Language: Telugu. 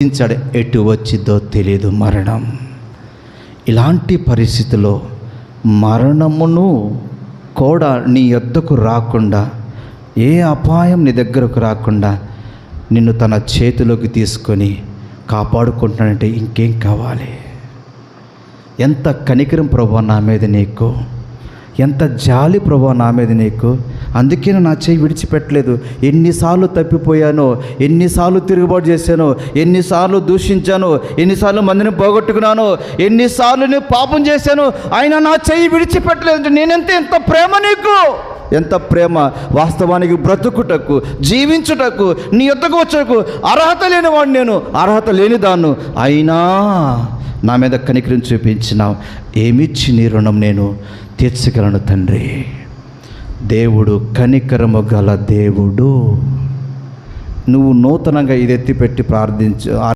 ఎటు వచ్చిద్దో తెలియదు మరణం. ఇలాంటి పరిస్థితిలో మరణమును కూడా నీ యొద్దకు రాకుండా, ఏ అపాయం నీ దగ్గరకు రాకుండా నిన్ను తన చేతిలోకి తీసుకొని కాపాడుకుంటున్నానంటే ఇంకేం కావాలి? ఎంత కనికరం ప్రభువా నా మీద నీకు, ఎంత జాలి ప్రభువా నా మీద నీకు. అందుకే నా చేయి విడిచిపెట్టలేదు. ఎన్నిసార్లు తప్పిపోయానో, ఎన్నిసార్లు తిరుగుబాటు చేశానో, ఎన్నిసార్లు దూషించానో, ఎన్నిసార్లు మందిని పోగొట్టుకున్నానో, ఎన్నిసార్లు నేను పాపం చేశాను, ఆయన నా చేయి విడిచిపెట్టలేదు. నేనెంత ఎంత ప్రేమ నీకు, ఎంత ప్రేమ. వాస్తవానికి బ్రతుకుటకు, జీవించుటకు, నీ యొద్దకు వచ్చటకు అర్హత లేనివాడు నేను, అర్హత లేనిదాన్ని. అయినా నా మీద కనికరం చూపించినావు. ఏమిచ్చి నీ రుణం నేను తీర్చగలను తండ్రి. దేవుడు కనికరము గల దేవుడు. నువ్వు నూతనంగా ఇది ఎత్తిపెట్టి ప్రార్థించు.